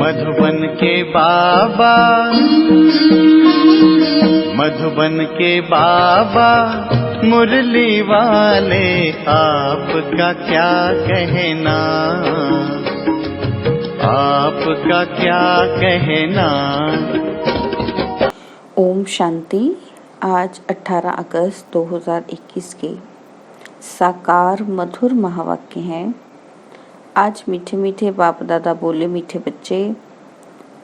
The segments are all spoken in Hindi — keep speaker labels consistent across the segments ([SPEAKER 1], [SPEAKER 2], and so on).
[SPEAKER 1] मधुबन के बाबा, मधुबन के बाबा मुरली वाले, आपका क्या कहना, आपका क्या कहना।
[SPEAKER 2] ओम शांति। आज 18 अगस्त 2021 के साकार मधुर महावाक्य हैं। आज मीठे मीठे बाप दादा बोले, मीठे बच्चे,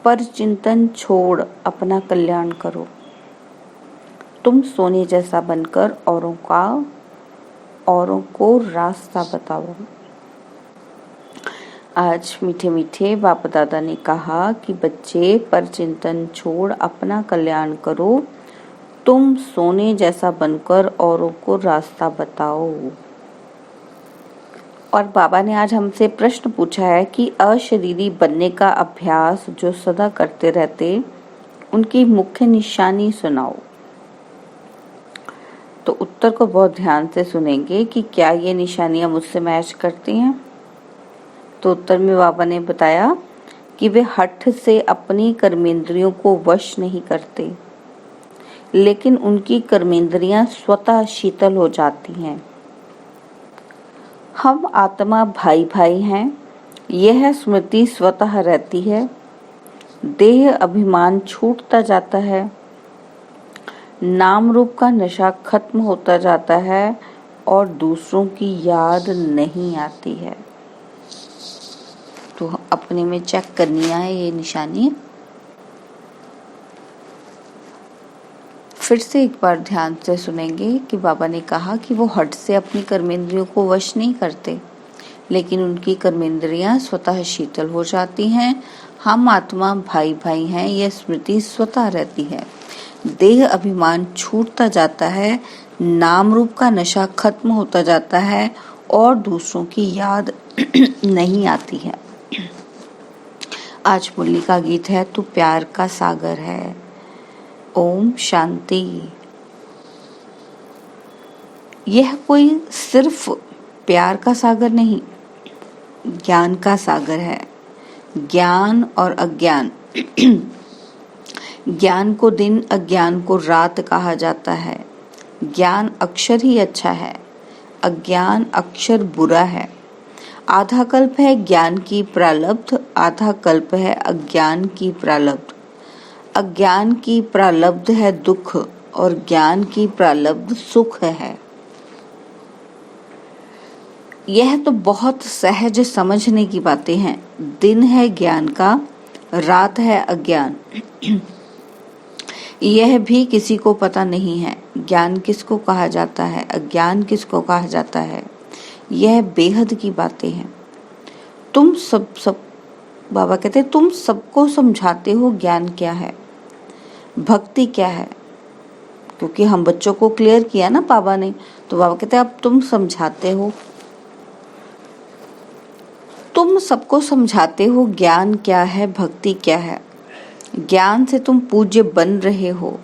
[SPEAKER 2] पर चिंतन छोड़ अपना कल्याण करो। तुम सोने जैसा बनकर औरों को रास्ता बताओ। आज मीठे मीठे बाप दादा ने कहा कि बच्चे, पर चिंतन छोड़ अपना कल्याण करो। तुम सोने जैसा बनकर औरों को रास्ता बताओ। और बाबा ने आज हमसे प्रश्न पूछा है कि अशरीरी बनने का अभ्यास जो सदा करते रहते, उनकी मुख्य निशानी सुनाओ। तो उत्तर को बहुत ध्यान से सुनेंगे कि क्या ये निशानियां मुझसे मैच करती हैं। तो उत्तर में बाबा ने बताया कि वे हठ से अपनी कर्मेंद्रियों को वश नहीं करते, लेकिन उनकी कर्मेंद्रियां स्वतः शीतल हो जाती हैं। हम आत्मा भाई भाई हैं, यह स्मृति स्वतः रहती है। देह अभिमान छूटता जाता है, नाम रूप का नशा खत्म होता जाता है और दूसरों की याद नहीं आती है। तो अपने में चेक करनी है ये निशानी। फिर से एक बार ध्यान से सुनेंगे कि बाबा ने कहा कि वो हठ से अपनी कर्मेंद्रियों को वश नहीं करते, लेकिन उनकी कर्मेंद्रियां स्वतः शीतल हो जाती हैं। हम आत्मा भाई भाई हैं, यह स्मृति स्वतः रहती है। देह अभिमान छूटता जाता है, नाम रूप का नशा खत्म होता जाता है और दूसरों की याद नहीं आती है। आज मुरली का गीत है, तू प्यार का सागर है। ओम शांति। यह कोई सिर्फ प्यार का सागर नहीं, ज्ञान का सागर है। ज्ञान और अज्ञान ज्ञान को दिन, अज्ञान को रात कहा जाता है। ज्ञान अक्षर ही अच्छा है, अज्ञान अक्षर बुरा है। आधा कल्प है ज्ञान की प्रालब्ध, आधा कल्प है अज्ञान की प्रालब्ध। अज्ञान की प्रालब्ध है दुख और ज्ञान की प्रालब्ध सुख है। यह तो बहुत सहज समझने की बातें हैं। दिन है ज्ञान का, रात है अज्ञान। यह भी किसी को पता नहीं है, ज्ञान किसको कहा जाता है, अज्ञान किसको कहा जाता है। यह बेहद की बातें हैं। तुम सब बाबा कहते हैं, तुम सबको समझाते हो ज्ञान क्या है, भक्ति क्या है। क्योंकि हम बच्चों को क्लियर किया ना बाबा ने, तो बाबा कहते हैं अब तुम समझाते हो, तुम सबको समझाते हो ज्ञान क्या है, भक्ति क्या है। ज्ञान से तुम पूज्य बन रहे हो।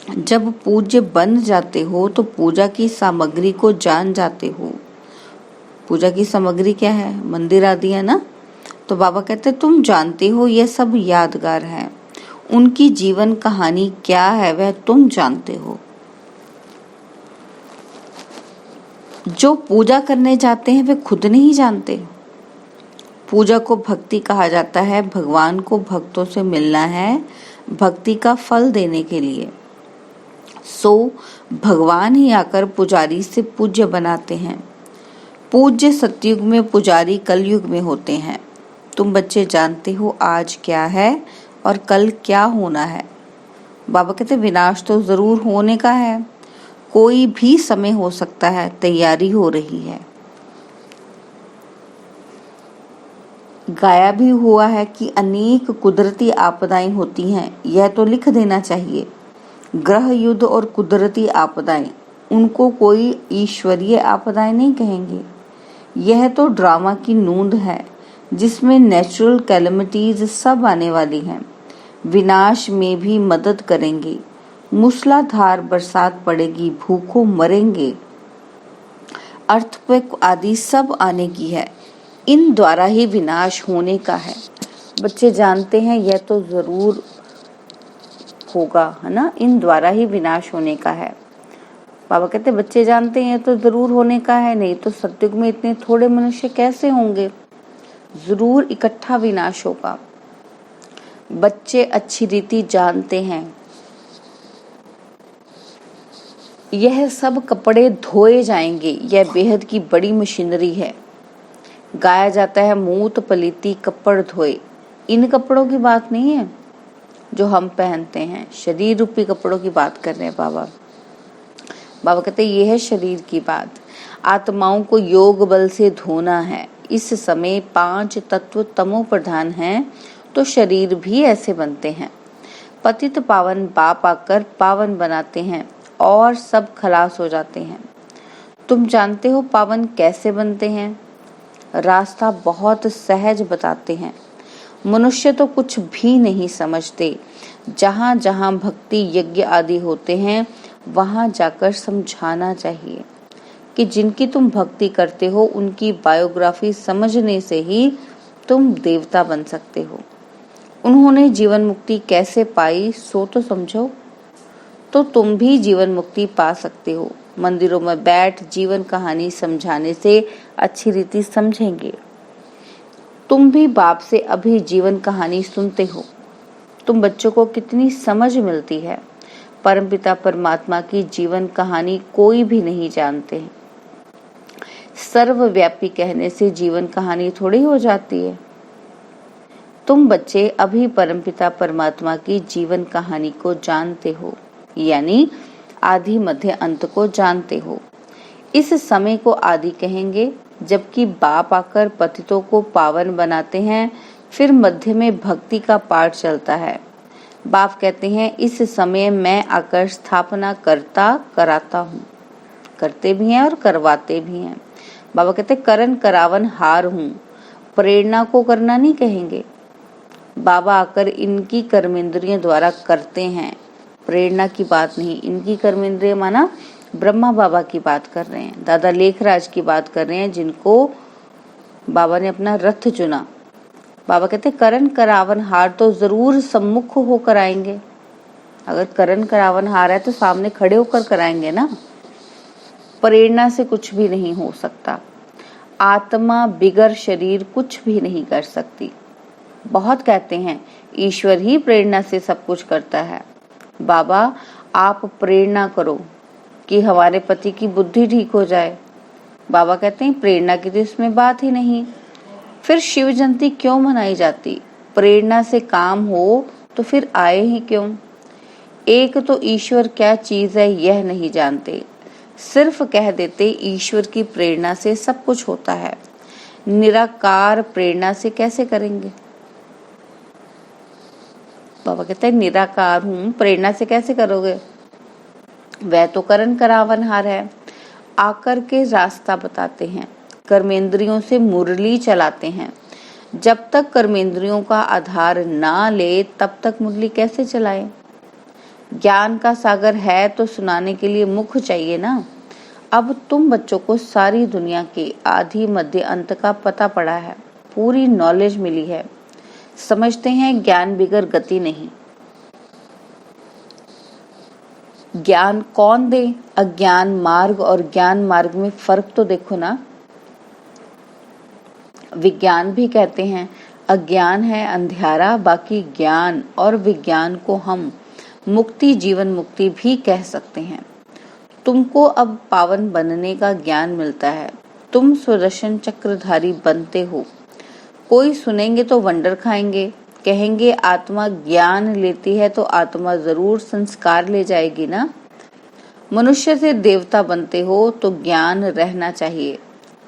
[SPEAKER 2] जब पूज्य बन जाते हो तो पूजा की सामग्री को जान जाते हो। पूजा की सामग्री क्या है, मंदिर आदि है ना। तो बाबा कहते हैं तुम जानते हो, ये सब यादगार है। उनकी जीवन कहानी क्या है वह तुम जानते हो। जो पूजा करने जाते हैं वे खुद नहीं जानते। पूजा को भक्ति कहा जाता है। भगवान को भक्तों से मिलना है, भक्ति का फल देने के लिए। सो भगवान ही आकर पुजारी से पूज्य बनाते हैं। पूज्य सतयुग में, पुजारी कलयुग में होते हैं। तुम बच्चे जानते हो आज क्या है और कल क्या होना है। बाबा कहते विनाश तो जरूर होने का है, कोई भी समय हो सकता है, तैयारी हो रही है। गाया भी हुआ है कि अनेक कुदरती आपदाएं होती हैं, यह तो लिख देना चाहिए। ग्रह युद्ध और कुदरती आपदाएं, उनको कोई ईश्वरीय आपदाएं नहीं कहेंगे। यह तो ड्रामा की नूंद है जिसमें नेचुरल कैलेमिटीज सब आने वाली हैं। विनाश में भी मदद करेंगे। मूसलाधार बरसात पड़ेगी, भूखों मरेंगे, अर्थक्वेक आदि सब आने की है। इन द्वारा ही विनाश होने का है। बच्चे जानते हैं यह तो जरूर होगा, है ना, इन द्वारा ही विनाश होने का है। बाबा कहते बच्चे जानते हैं तो जरूर होने का है, नहीं तो सतयुग में इतने थोड़े मनुष्य कैसे होंगे, जरूर इकट्ठा विनाश होगा। बच्चे अच्छी रीति जानते हैं यह सब कपड़े धोए जाएंगे, यह बेहद की बड़ी मशीनरी है। गाया जाता है मूत पलीती कपड़ धोए, इन कपड़ों की बात नहीं है जो हम पहनते हैं, शरीर रूपी कपड़ों की बात कर रहे हैं बाबा। बाबा कहते हैं यह है शरीर की बात। आत्माओं को योग बल से धोना है। इस समय 5 तत्व तमो प्रधान हैं, तो शरीर भी ऐसे बनते हैं। पतित पावन बाप आकर पावन बनाते हैं और सब खलास हो जाते हैं। तुम जानते हो पावन कैसे बनते हैं? रास्ता बहुत सहज बताते हैं। मनुष्य तो कुछ भी नहीं समझते। जहाँ जहाँ भक्ति यज्ञ आदि होते हैं वहाँ जाकर समझाना चाहिए कि जिनकी तुम भक्ति करते हो उनकी बायोग्राफी समझने से ही तुम देवता बन सकते हो। उन्होंने जीवन मुक्ति कैसे पाई सो तो समझो, तो तुम भी जीवन मुक्ति पा सकते हो। मंदिरों में बैठ जीवन कहानी समझाने से अच्छी रीति समझेंगे। तुम भी बाप से अभी जीवन कहानी सुनते हो। तुम बच्चों को कितनी समझ मिलती है। परमपिता परमात्मा की जीवन कहानी कोई भी नहीं जानते हैं। सर्वव्यापी कहने से जीवन कहानी थोड़ी हो जाती है। तुम बच्चे अभी परमपिता परमात्मा की जीवन कहानी को जानते हो, यानी आदि मध्य अंत को जानते हो। इस समय को आदि कहेंगे, जबकि बाप आकर पतितों को पावन बनाते हैं। फिर मध्य में भक्ति का पाठ चलता है। बाप कहते हैं इस समय मैं आकर स्थापना कराता हूँ। करते भी हैं और करवाते भी हैं। बाबा कहते करन करावन हार हूँ। प्रेरणा को करना नहीं कहेंगे। बाबा आकर इनकी कर्मेंद्रियों द्वारा करते हैं, प्रेरणा की बात नहीं। इनकी कर्मेंद्रिय माना ब्रह्मा बाबा की बात कर रहे हैं, दादा लेखराज की बात कर रहे हैं, जिनको बाबा ने अपना रथ चुना। बाबा कहते करण करावन हार तो जरूर सम्मुख होकर आएंगे। अगर करण करावन हार है तो सामने खड़े होकर कराएंगे ना। प्रेरणा से कुछ भी नहीं हो सकता। आत्मा बिगर शरीर कुछ भी नहीं कर सकती। बहुत कहते हैं ईश्वर ही प्रेरणा से सब कुछ करता है। बाबा आप प्रेरणा करो कि हमारे पति की बुद्धि ठीक हो जाए। बाबा कहते हैं प्रेरणा की तो इसमें बात ही नहीं। फिर शिव जयंती क्यों मनाई जाती? प्रेरणा से काम हो तो फिर आए ही क्यों? एक तो ईश्वर क्या चीज है यह नहीं जानते, सिर्फ कह देते ईश्वर की प्रेरणा से सब कुछ होता है। निराकार प्रेरणा से कैसे करेंगे? बाबा कहते हैं निराकार हूं, प्रेरणा से कैसे करोगे? वह तो करण करावनहार है। आकर के रास्ता बताते हैं, कर्मेंद्रियों से मुरली चलाते हैं। जब तक कर्मेंद्रियों का आधार ना ले तब तक मुरली कैसे चलाए? ज्ञान का सागर है तो सुनाने के लिए मुख चाहिए ना। अब तुम बच्चों को सारी दुनिया के आदि मध्य अंत का पता पड़ा है, पूरी नॉलेज मिली है। समझते हैं ज्ञान बिगर गति नहीं। ज्ञान कौन दे? अज्ञान मार्ग और ज्ञान मार्ग में फर्क तो देखो ना। विज्ञान भी कहते हैं अज्ञान है अंधियारा, बाकी ज्ञान और विज्ञान को हम मुक्ति जीवन मुक्ति भी कह सकते हैं। तुमको अब पावन बनने का ज्ञान मिलता है। तुम सुदर्शन चक्रधारी बनते हो। कोई सुनेंगे तो वंडर खाएंगे, कहेंगे आत्मा ज्ञान लेती है तो आत्मा जरूर संस्कार ले जाएगी ना। मनुष्य से देवता बनते हो तो ज्ञान रहना चाहिए,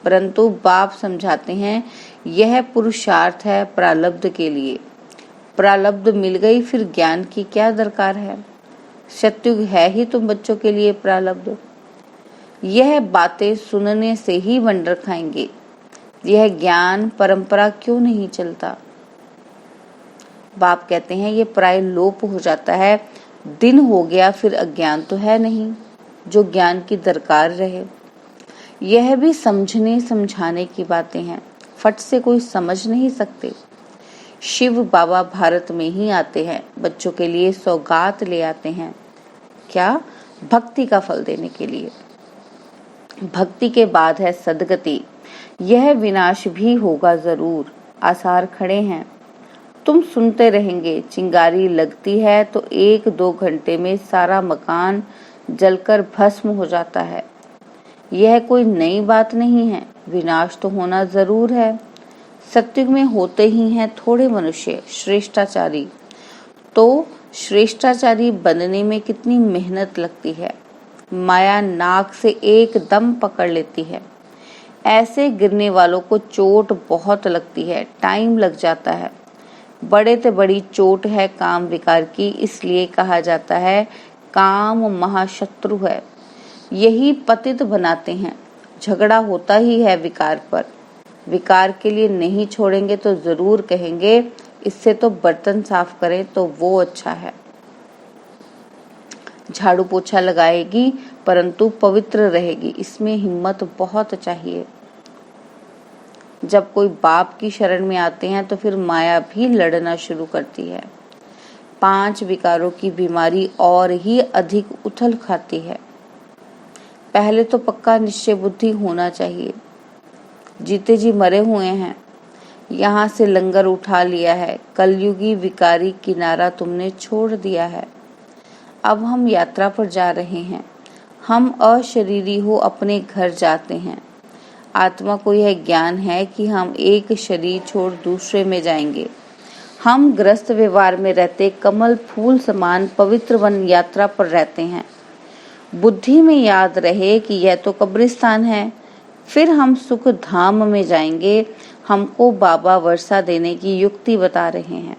[SPEAKER 2] परंतु बाप समझाते हैं यह पुरुषार्थ है प्रारब्ध के लिए। प्रारब्ध मिल गई फिर ज्ञान की क्या दरकार है? सतयुग है ही तुम बच्चों के लिए प्रारब्ध। यह बातें सुनने से ही वंडर खाएंगे। यह ज्ञान परंपरा क्यों नहीं चलता? बाप कहते हैं ये प्राय लोप हो जाता है। दिन हो गया फिर अज्ञान तो है नहीं जो ज्ञान की दरकार रहे। यह भी समझने समझाने की बातें हैं, फट से कोई समझ नहीं सकते। शिव बाबा भारत में ही आते हैं, बच्चों के लिए सौगात ले आते हैं। क्या? भक्ति का फल देने के लिए। भक्ति के बाद है सदगति। यह विनाश भी होगा जरूर, आसार खड़े हैं। तुम सुनते रहेंगे, चिंगारी लगती है तो 1-2 घंटे में सारा मकान जलकर भस्म हो जाता है। यह कोई नई बात नहीं है, विनाश तो होना जरूर है। सत्युग में होते ही हैं थोड़े मनुष्य श्रेष्ठाचारी। तो श्रेष्ठाचारी बनने में कितनी मेहनत लगती है। माया नाक से एकदम पकड़ लेती है। ऐसे गिरने वालों को चोट बहुत लगती है, टाइम लग जाता है। बड़े से बड़ी चोट है काम विकार की, इसलिए कहा जाता है काम महाशत्रु है। यही पतित बनाते हैं। झगड़ा होता ही है विकार पर। विकार के लिए नहीं छोड़ेंगे तो जरूर कहेंगे इससे तो बर्तन साफ करें तो वो अच्छा है। झाड़ू पोछा लगाएगी परंतु पवित्र रहेगी, इसमें हिम्मत बहुत चाहिए। जब कोई बाप की शरण में आते हैं तो फिर माया भी लड़ना शुरू करती है। 5 विकारों की बीमारी और ही अधिक उथल खाती है। पहले तो पक्का निश्चय बुद्धि होना चाहिए। जीते जी मरे हुए हैं, यहाँ से लंगर उठा लिया है, कलयुगी विकारी किनारा तुमने छोड़ दिया है। अब हम यात्रा पर जा रहे हैं। हम अशरीरी हो अपने घर जाते हैं। आत्मा को यह ज्ञान है कि हम एक शरीर छोड़ दूसरे में जाएंगे। हम ग्रस्त व्यवहार में रहते कमल फूल समान पवित्र वन यात्रा पर रहते हैं। बुद्धि में याद रहे कि यह तो कब्रिस्तान है, फिर हम सुख धाम में जाएंगे। हमको बाबा वर्षा देने की युक्ति बता रहे हैं।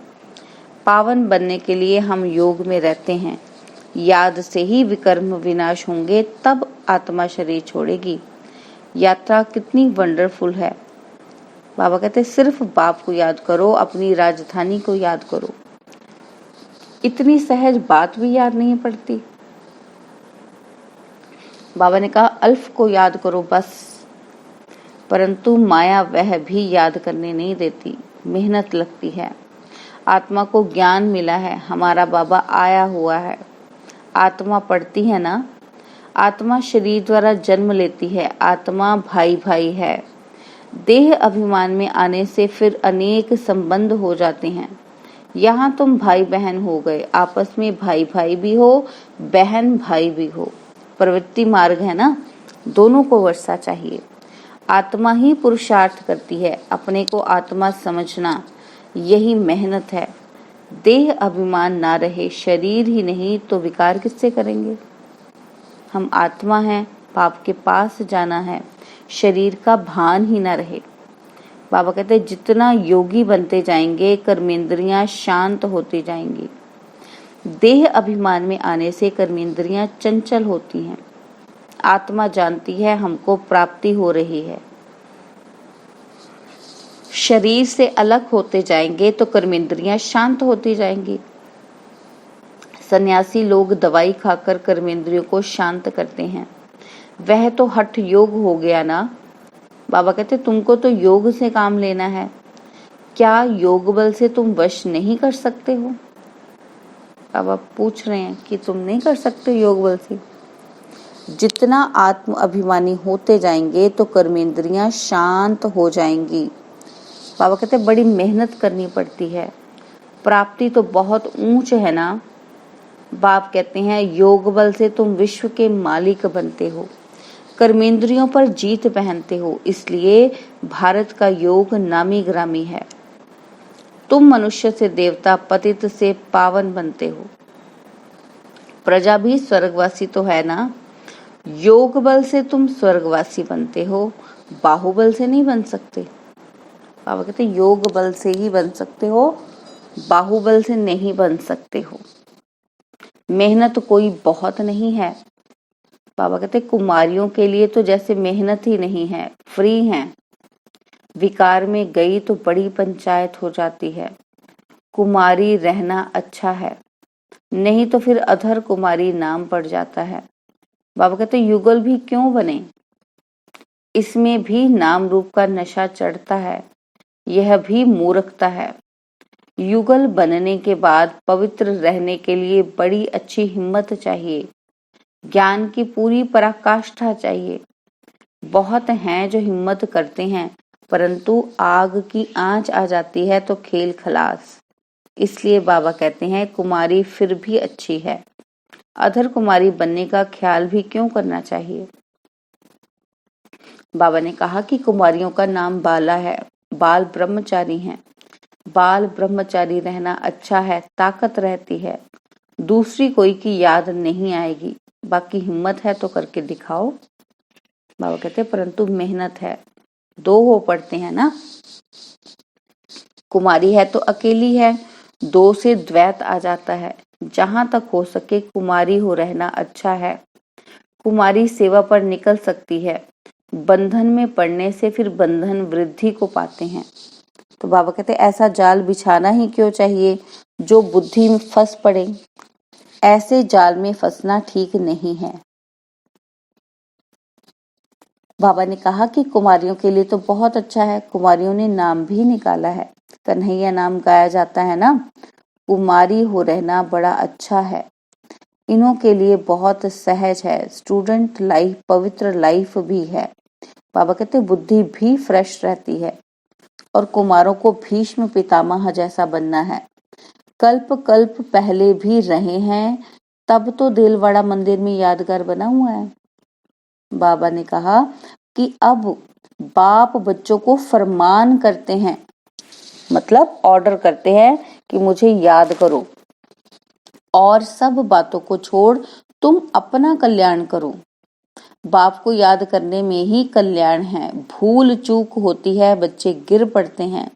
[SPEAKER 2] पावन बनने के लिए हम योग में रहते हैं। याद से ही विकर्म विनाश होंगे, तब आत्मा शरीर छोड़ेगी। यात्रा कितनी वंडरफुल है। बाबा कहते सिर्फ बाप को याद करो, अपनी राजधानी को याद करो। इतनी सहज बात भी याद नहीं पड़ती। बाबा ने कहा अल्फ को याद करो बस, परंतु माया वह भी याद करने नहीं देती, मेहनत लगती है। आत्मा को ज्ञान मिला है, हमारा बाबा आया हुआ है। आत्मा पढ़ती है ना, आत्मा शरीर द्वारा जन्म लेती है। आत्मा भाई भाई है। देह अभिमान में आने से फिर अनेक संबंध हो जाते हैं। यहाँ तुम भाई बहन हो गए, आपस में भाई भाई भी हो, बहन भाई भी हो। प्रवृत्ति मार्ग है ना, दोनों को वर्षा चाहिए। आत्मा ही पुरुषार्थ करती है। अपने को आत्मा समझना यही मेहनत है। देह अभिमान ना रहे, शरीर ही नहीं तो विकार किससे करेंगे। हम आत्मा हैं, पाप के पास जाना है, शरीर का भान ही ना रहे। बाबा कहते हैं जितना योगी बनते जाएंगे कर्मेंद्रियां शांत होती जाएंगी। देह अभिमान में आने से कर्मेंद्रियां चंचल होती हैं। आत्मा जानती है हमको प्राप्ति हो रही है। शरीर से अलग होते जाएंगे तो कर्मेंद्रियां शांत होती जाएंगी। सन्यासी लोग दवाई खाकर कर्मेंद्रियों को शांत करते हैं। वह तो हठ योग हो गया ना। बाबा कहते तुमको तो योग से काम लेना है। क्या योग बल से तुम वश नहीं कर सकते हो? बाबा पूछ रहे हैं कि तुम नहीं कर सकते योग बल से। जितना आत्म अभिमानी होते जाएंगे तो कर्मेंद्रियां शांत हो जाएंगी। बाबा कहते बड़ी मेहनत करनी पड़ती है। प्राप्ति तो बहुत ऊंच है ना। बाप कहते हैं योग बल से तुम विश्व के मालिक बनते हो, कर्मेंद्रियों पर जीत पहनते हो, इसलिए भारत का योग नामी ग्रामी है। तुम मनुष्य से देवता, पतित से पावन बनते हो। प्रजा भी स्वर्गवासी तो है ना। योग बल से तुम स्वर्गवासी बनते हो, बाहुबल से नहीं बन सकते। बाबा कहते योग बल से ही बन सकते हो, बाहुबल से नहीं बन सकते हो। मेहनत कोई बहुत नहीं है। बाबा कहते कुमारियों के लिए तो जैसे मेहनत ही नहीं है, फ्री हैं। विकार में गई तो बड़ी पंचायत हो जाती है। कुमारी रहना अच्छा है, नहीं तो फिर अधर कुमारी नाम पड़ जाता है। बाबा कहते युगल भी क्यों बने, इसमें भी नाम रूप का नशा चढ़ता है। यह भी मूर्खता है। युगल बनने के बाद पवित्र रहने के लिए बड़ी अच्छी हिम्मत चाहिए, ज्ञान की पूरी पराकाष्ठा चाहिए। बहुत हैं जो हिम्मत करते हैं, परंतु आग की आंच आ जाती है तो खेल खलास। इसलिए बाबा कहते हैं कुमारी फिर भी अच्छी है, अधर कुमारी बनने का ख्याल भी क्यों करना चाहिए। बाबा ने कहा कि कुमारियों का नाम बाला है, बाल ब्रह्मचारी हैं। बाल ब्रह्मचारी रहना अच्छा है, ताकत रहती है, दूसरी कोई की याद नहीं आएगी। बाकी हिम्मत है तो करके दिखाओ। बाबा कहते हैं परंतु मेहनत है, दो हो पड़ते हैं ना। कुमारी है तो अकेली है, दो से द्वैत आ जाता है। जहां तक हो सके कुमारी हो रहना अच्छा है। कुमारी सेवा पर निकल सकती है, बंधन में पड़ने से फिर बंधन वृद्धि को पाते हैं। तो बाबा कहते ऐसा जाल बिछाना ही क्यों चाहिए जो बुद्धि में फंस पड़े। ऐसे जाल में फंसना ठीक नहीं है। बाबा ने कहा कि कुमारियों के लिए तो बहुत अच्छा है, कुमारियों ने नाम भी निकाला है, कन्हैया नाम गाया जाता है ना। कुमारी हो रहना बड़ा अच्छा है, इन्हों के लिए बहुत सहज है। स्टूडेंट लाइफ पवित्र लाइफ भी है। बाबा कहते बुद्धि भी फ्रेश रहती है और कुमारों को भीष्म पितामह जैसा बनना है। कल्प कल्प पहले भी रहे हैं, तब तो देलवाड़ा मंदिर में यादगार बना हुआ है। बाबा ने कहा कि अब बाप बच्चों को फरमान करते हैं, मतलब ऑर्डर करते हैं कि मुझे याद करो और सब बातों को छोड़ तुम अपना कल्याण करो। बाप को याद करने में ही कल्याण है। भूल चूक होती है, बच्चे गिर पड़ते हैं।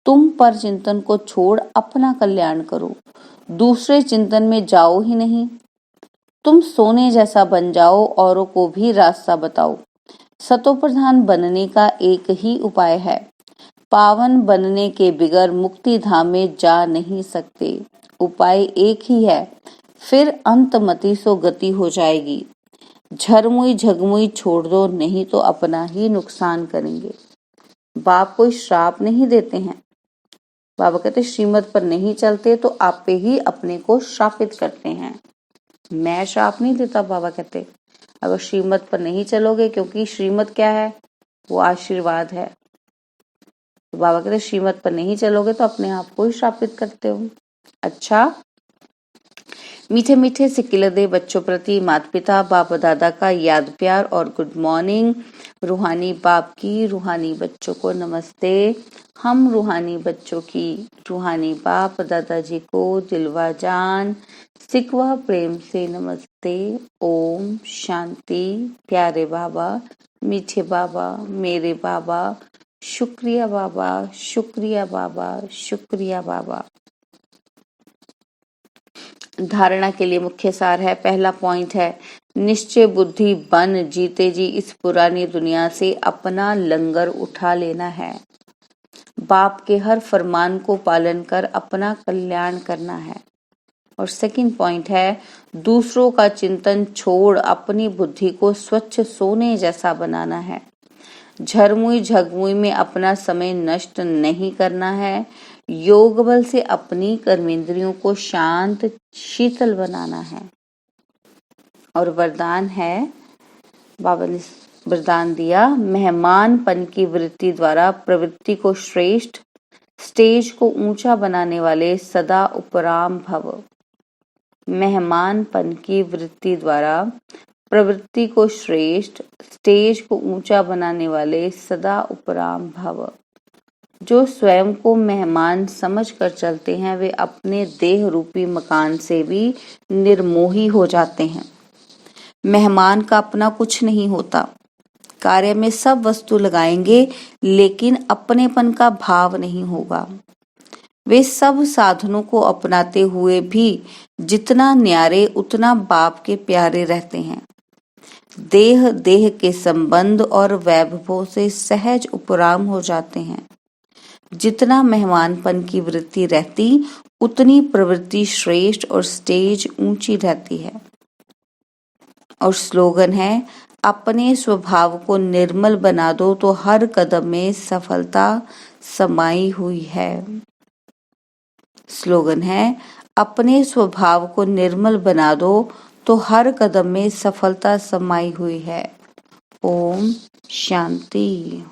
[SPEAKER 2] तुम पर चिंतन को छोड़ अपना कल्याण करो, दूसरे चिंतन में जाओ ही नहीं। तुम सोने जैसा बन जाओ, औरों को भी रास्ता बताओ। सतोप्रधान बनने का एक ही उपाय है, पावन बनने के बिगर मुक्ति धाम में जा नहीं सकते। उपाय एक ही है, फिर अंतमति सो गति हो जाएगी। झरमुई झगमुई छोड़ दो, नहीं तो अपना ही नुकसान करेंगे। बाप कोई श्राप नहीं देते हैं। बाबा कहते श्रीमत पर नहीं चलते तो आप पे ही अपने को श्रापित करते हैं। मैं श्राप नहीं देता, बाबा कहते अगर श्रीमत पर नहीं चलोगे, क्योंकि श्रीमत क्या है, वो आशीर्वाद है। तो बाबा कहते श्रीमत पर नहीं चलोगे तो अपने आप को ही श्रापित करते हो। अच्छा, मीठे मीठे सिकिलदे बच्चों प्रति माता पिता बाप दादा का याद प्यार और गुड मॉर्निंग। रूहानी बाप की रूहानी बच्चों को नमस्ते। हम रूहानी बच्चों की रूहानी बाप दादाजी को दिलवा जान सिकवा प्रेम से नमस्ते। ओम शांति। प्यारे बाबा, मीठे बाबा, मेरे बाबा, शुक्रिया बाबा, शुक्रिया बाबा, शुक्रिया बाबा। धारणा के लिए मुख्य सार है, पहला पॉइंट है निश्चय बुद्धि बन जीते जी इस पुरानी दुनिया से अपना लंगर उठा लेना है। बाप के हर फरमान को पालन कर अपना कल्याण करना है। और सेकंड पॉइंट है दूसरों का चिंतन छोड़ अपनी बुद्धि को स्वच्छ सोने जैसा बनाना है। झरमुई झगमुई में अपना समय नष्ट नहीं करना है। योग बल से अपनी कर्मेंद्रियों को शांत शीतल बनाना है। और वरदान है, बाबा ने वरदान दिया, मेहमानपन की वृत्ति द्वारा प्रवृत्ति को श्रेष्ठ, स्टेज को ऊंचा बनाने वाले सदा उपराम भव। मेहमानपन की वृत्ति द्वारा प्रवृत्ति को श्रेष्ठ, स्टेज को ऊंचा बनाने वाले सदा उपराम भव। जो स्वयं को मेहमान समझ कर चलते हैं वे अपने देह रूपी मकान से भी निर्मोही हो जाते हैं। मेहमान का अपना कुछ नहीं होता। कार्य में सब वस्तु लगाएंगे लेकिन अपनेपन का भाव नहीं होगा। वे सब साधनों को अपनाते हुए भी जितना न्यारे उतना बाप के प्यारे रहते हैं। देह देह के संबंध और वैभवों से सहज उपराम हो जाते हैं। जितना मेहमानपन की वृत्ति रहती उतनी प्रवृत्ति श्रेष्ठ और स्टेज ऊंची रहती है। और स्लोगन है, अपने स्वभाव को निर्मल बना दो तो हर कदम में सफलता समाई हुई है। स्लोगन है, अपने स्वभाव को निर्मल बना दो तो हर कदम में सफलता समाई हुई है। ओम शांति।